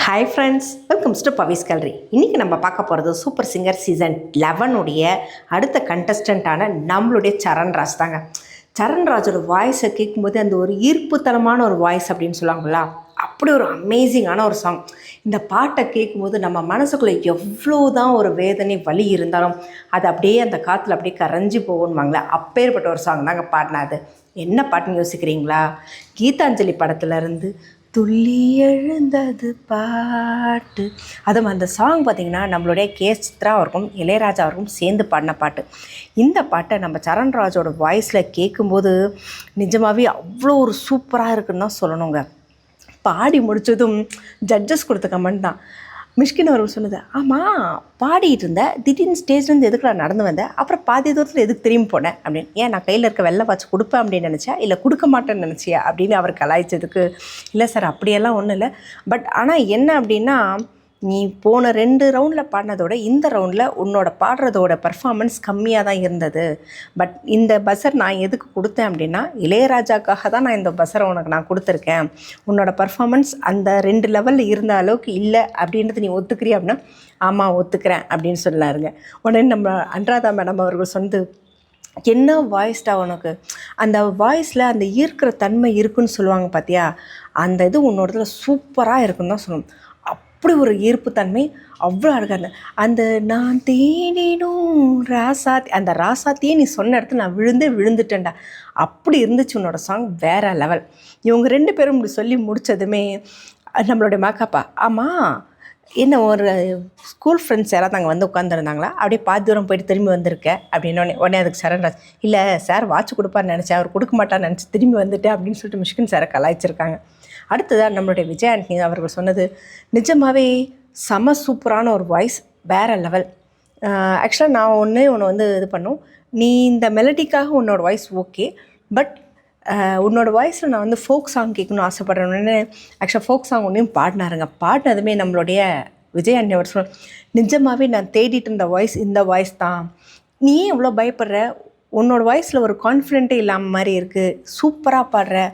Hi friends, welcomes to Pavi's gallery. இன்றைக்கி நம்ம பார்க்க போகிறது சூப்பர் சிங்கர் சீசன் 11 உடைய அடுத்த கண்டஸ்டண்ட்டான நம்மளுடைய சரண்ராஜ் தாங்க. சரண்ராஜோட வாய்ஸை கேட்கும்போது அந்த ஒரு ஈர்ப்புத்தனமான ஒரு வாய்ஸ் அப்படின்னு சொல்லுவாங்களா, அப்படி ஒரு அமேசிங்கான ஒரு சாங். இந்த பாட்டை கேட்கும்போது நம்ம மனசுக்குள்ளே எவ்வளோ தான் ஒரு வேதனை வலி இருந்தாலும் அது அப்படியே அந்த காற்றுல அப்படியே கரைஞ்சி போகணுவாங்களே, அப்பேற்பட்ட ஒரு சாங் தாங்க பாடினாது. என்ன பாட்டுன்னு யோசிக்கிறீங்களா? கீதாஞ்சலி படத்துலேருந்து துள்ளி எழுந்தது பாட்டு. அதுவும் அந்த சாங் பார்த்திங்கன்னா நம்மளுடைய சித்ரா அவருக்கும் இளையராஜா அவருக்கும் சேர்ந்து பாடின பாட்டு. இந்த பாட்டை நம்ம சரண்ராஜோட வாய்ஸில் கேட்கும்போது நிஜமாகவே அவ்வளோ ஒரு சூப்பராக இருக்குன்னு தான் சொல்லணுங்க. பாடி முடித்ததும் ஜட்ஜஸ் கொடுத்த கமெண்ட் தான். மிஷ்கின் அவர்கள் சொன்னது, ஆமாம் பாடிட்டு இருந்தேன், திடீர்னு ஸ்டேஜ்லேருந்து எதுக்கு நான் நடந்து வந்தேன், அப்புறம் பாதி தூரத்தில் எதுக்கு திரும்பி போனேன் அப்படின்னு. ஏன் நான் கையில் இருக்க வெள்ளை வாட்ச் கொடுப்பேன் அப்படின்னு நினச்சியா, இல்லை கொடுக்க மாட்டேன்னு நினச்சியா அப்படின்னு அவர் கலாய்ச்சதுக்கு, இல்லை சார் அப்படியெல்லாம் ஒன்றும் இல்லை, பட் ஆனால் என்ன அப்படின்னா, நீ போன 2 ரவுண்டில் பாடினதோட இந்த ரவுண்டில் உன்னோட பாடுறதோட பர்ஃபார்மன்ஸ் கம்மியாக தான் இருந்தது. பட் இந்த பஸர் நான் எதுக்கு கொடுத்தேன் அப்படின்னா, இளையராஜாக்காக தான் நான் இந்த பஸரை உனக்கு நான் கொடுத்துருக்கேன். உன்னோட பர்ஃபார்மன்ஸ் அந்த 2 லெவலில் இருந்த அளவுக்கு இல்லை அப்படின்றது நீ ஒத்துக்கிறியா அப்படின்னா, ஆமாம் ஒத்துக்கிறேன் அப்படின்னு சொல்லாருங்க. உடனே நம்ம அனுராதா மேடம் அவர்கள் சொன்னது, என்ன வாய்ஸ்டா உனக்கு, அந்த வாய்ஸில் அந்த ஈர்க்கிற தன்மை இருக்குன்னு சொல்லுவாங்க பார்த்தியா, அந்த இது உன்னோடத்துல சூப்பராக இருக்குன்னு தான் சொல்லணும். அப்படி ஒரு ஈர்ப்புத்தன்மை, அவ்வளோ அழகாக இருந்தேன். அந்த நான் தேனினும் ராசாத்தி, அந்த ராசாத்தியே நீ சொன்ன இடத்துல நான் விழுந்துட்டேன்டா, அப்படி இருந்துச்சு உன்னோட சாங், வேறு லெவல். இவங்க 2 பேரும் இப்படி சொல்லி முடித்ததுமே நம்மளுடைய மேக்கப்பா, ஆமாம் என்ன ஒரு ஸ்கூல் ஃப்ரெண்ட்ஸ் யாராவது அங்கே வந்து உட்காந்துருந்தாங்களா, அப்படியே பாதி தூரம் போயிட்டு திரும்பி வந்திருக்கேன் அப்படின்னு. உடனே அதுக்கு சரண்ராஜ், இல்லை சார் வாட்ச் கொடுப்பான்னு நினச்சேன், அவர் கொடுக்க மாட்டான்னு நினச்சி திரும்பி வந்துட்டேன் அப்படின்னு சொல்லிட்டு மிஷ்கின் சாரை கலாய்ச்சிருக்காங்க. அடுத்ததாக நம்மளுடைய விஜய் ஆண்டனி அவர்கள் சொன்னது, நிஜமாகவே செம சூப்பரான ஒரு வாய்ஸ், வேறு லெவல். ஆக்சுவலாக நான் ஒன்று வந்து இது பண்ணும், நீ இந்த மெலடிக்காக உன்னோட வாய்ஸ் ஓகே, பட் உன்னோட வாய்ஸில் நான் வந்து ஃபோக் சாங் கேட்கணும்னு ஆசைப்பட்றேன்னு ஆக்சுவலாக ஃபோக் சாங் ஒன்றையும் பாடினாருங்க. பாடினதுமே நம்மளுடைய விஜய் ஆண்டனி அவர் சொன்ன, நிஜமாகவே நான் தேடிட்டு இருந்த வாய்ஸ் இந்த வாய்ஸ் தான். நீ ஏன் இவ்வளோ பயப்படுற, உன்னோட வாய்ஸில் ஒரு கான்ஃபிடென்ட்டே இல்லாமல் மாதிரி இருக்குது, சூப்பராக பாடுற.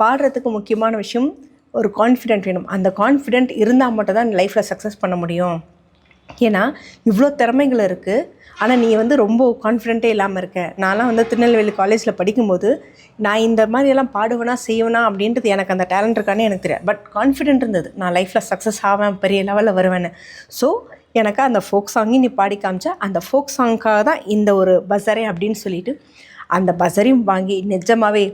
பாடுறதுக்கு முக்கியமான விஷயம் ஒரு கான்ஃபிடென்ட் வேணும். அந்த கான்ஃபிடென்ட் இருந்தால் மட்டும் தான் லைஃப்பில் சக்ஸஸ் பண்ண முடியும். ஏன்னா இவ்வளோ திறமைகள் இருக்குது, ஆனால் நீ வந்து ரொம்ப கான்ஃபிடென்ட்டே இல்லாமல் இருக்க. நான்லாம் வந்து திருநெல்வேலி காலேஜில் படிக்கும்போது நான் இந்த மாதிரியெல்லாம் பாடுவேனா செய்வேனா அப்படின்றது எனக்கு அந்த டேலண்ட் இருக்கானே எனக்கு தெரியாது, பட் கான்ஃபிடென்ட் இருந்தது நான் லைஃப்பில் சக்ஸஸ் ஆவேன், பெரிய லெவலில் வருவேன்னு. ஸோ எனக்கு அந்த ஃபோக் சாங்கையும் நீ பாடி காமிச்சா, அந்த ஃபோக் சாங்க்காக தான் இந்த ஒரு பஸரே அப்படின்னு சொல்லிட்டு அந்த பஸரையும் வாங்கி, நிஜமாகவே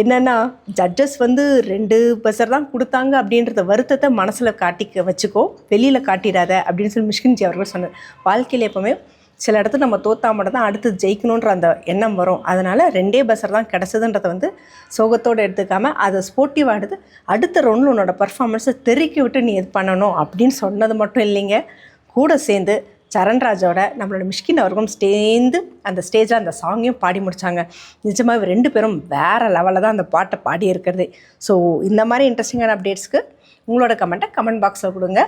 என்னென்னா ஜட்ஜஸ் வந்து 2 பஸர் தான் கொடுத்தாங்க அப்படின்றத வருத்தத்தை மனசில் காட்டிக்க வச்சுக்கோ, வெளியில் காட்டிடாத அப்படின்னு சொல்லி மிஷ்கின்ஜி அவர்கள் சொன்னார். வாழ்க்கையில் எப்போவுமே சில இடத்துல நம்ம தோத்தா மட்டும் தான் அடுத்து ஜெயிக்கணுன்ற அந்த எண்ணம் வரும். அதனால் 2 பஸர் தான் கிடச்சதுன்றதை வந்து சோகத்தோடு எடுத்துக்காமல் அதை ஸ்போர்ட்டிவாக எடுத்து அடுத்த ரவுண்டில் உன்னோட பர்ஃபார்மன்ஸை தெருக்கி விட்டு நீ இது பண்ணணும் அப்படின்னு சொன்னது மட்டும் இல்லைங்க, கூட சேர்ந்து சரண்ராஜோட நம்மளோட மிஷ்கின் அவர்களும் சேர்ந்து அந்த ஸ்டேஜில் அந்த சாங்கையும் பாடி முடித்தாங்க. நிஜமாக 2 பேரும் வேறு லெவலில் தான் அந்த பாட்டை பாடி இருக்கிறது. ஸோ இந்த மாதிரி இன்ட்ரெஸ்டிங்கான அப்டேட்ஸ்க்கு உங்களோட கமெண்ட் பாக்ஸில் கொடுங்க.